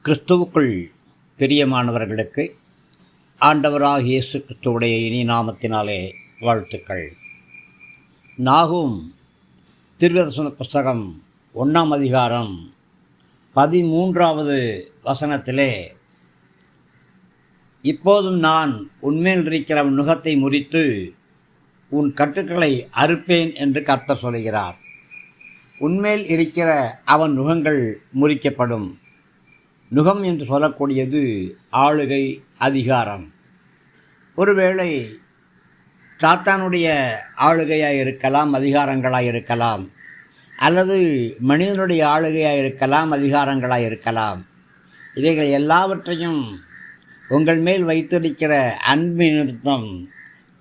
கிறிஸ்துவுக்குள் பிரியமானவர்களுக்கு ஆண்டவராகிய இயேசு கிறிஸ்துவுடைய இனி நாமத்தினாலே வாழ்த்துக்கள். நாகூம் தீர்க்கதரிசன புஸ்தகம் 1ஆம் அதிகாரம் 13வது வசனத்திலே, இப்போதும் நான் உன்மேல் இருக்கிற நுகத்தை முறித்து உன் கட்டுக்களை அறுப்பேன் என்று கர்த்தர் சொல்கிறார். உன்மேல் இருக்கிற அவன் நுகங்கள் முறிக்கப்படும். நுகம் என்று சொல்லக்கூடியது ஆளுகை, அதிகாரம். ஒருவேளை சாத்தானுடைய ஆளுகையாக இருக்கலாம், அதிகாரங்களாக இருக்கலாம், அல்லது மனிதனுடைய ஆளுகையாக இருக்கலாம், அதிகாரங்களாக இருக்கலாம். இவைகள் எல்லாவற்றையும் உங்கள் மேல் வைத்திருக்கிற அன்பின் நிமித்தம்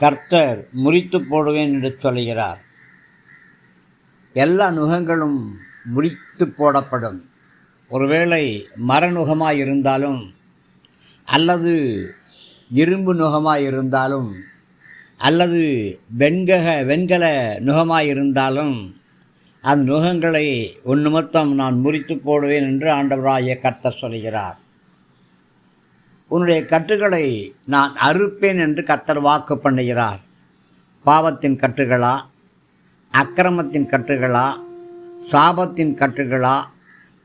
கர்த்தர் முறித்து போடுவேன் என்று சொல்கிறார். எல்லா நுகங்களும் முறித்து போடப்படும். ஒருவேளை மரநுகமாக இருந்தாலும், அல்லது இரும்பு நுகமாக இருந்தாலும், அல்லது வெண்கல நுகமாக இருந்தாலும், அந்த நுகங்களை நிமித்தம் நான் முறித்து போடுவேன் என்று ஆண்டவராகிய கர்த்தர் சொல்கிறார். உன்னுடைய கட்டுகளை நான் அறுப்பேன் என்று கர்த்தர் வாக்கு பண்ணுகிறார். பாவத்தின் கட்டுகளா, அக்கிரமத்தின் கட்டுகளா, சாபத்தின் கட்டுகளா,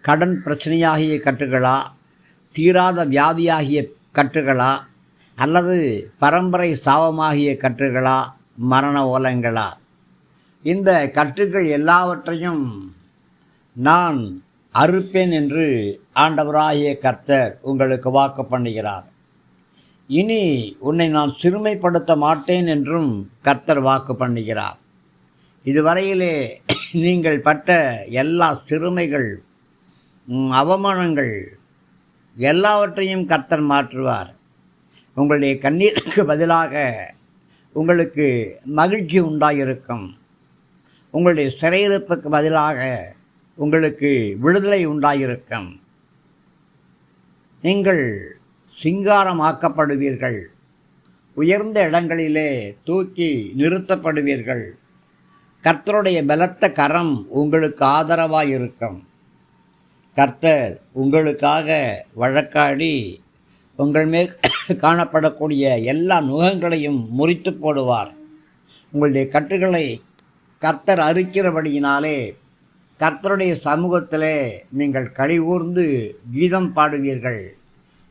கடன் பிரச்சனையாகிய கட்டுகளா, தீராத வியாதியாகிய கட்டுகளா, அல்லது பரம்பரை சாபமாகிய கட்டுகளா, மரண ஓலங்களா, இந்த கட்டுகள் எல்லாவற்றையும் நான் அறுப்பேன் என்று ஆண்டவராகிய கர்த்தர் உங்களுக்கு வாக்கு பண்ணுகிறார். இனி உன்னை நான் சிறுமைப்படுத்த மாட்டேன் என்றும் கர்த்தர் வாக்கு பண்ணுகிறார். இதுவரையிலே நீங்கள் பட்ட எல்லா சிறுமைகள், அவமானங்கள் எல்லாவற்றையும் கர்த்தர் மாற்றுவார். உங்களுடைய கண்ணீருக்கு பதிலாக உங்களுக்கு மகிழ்ச்சி உண்டாயிருக்கும். உங்களுடைய சிறையிருப்புக்கு பதிலாக உங்களுக்கு விடுதலை உண்டாயிருக்கும். நீங்கள் சிங்காரமாக்கப்படுவீர்கள். உயர்ந்த இடங்களிலே தூக்கி நிறுத்தப்படுவீர்கள். கர்த்தருடைய பலத்த கரம் உங்களுக்கு ஆதரவாக இருக்கும். கர்த்தர் உங்களுக்காக வழக்காடி உங்கள் மேல் காணப்படக்கூடிய எல்லா நுகங்களையும் முறித்து போடுவார். உங்களுடைய கட்டுகளை கர்த்தர் அறுக்கிறபடியினாலே கர்த்தருடைய சமூகத்திலே நீங்கள் களிகூர்ந்து கீதம் பாடுவீர்கள்.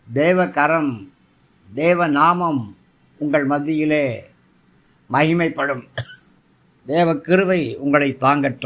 தேவ கரம், தேவ நாமம் உங்கள் மத்தியிலே மகிமைப்படும். தேவ கிருபை உங்களை தாங்கட்டும்.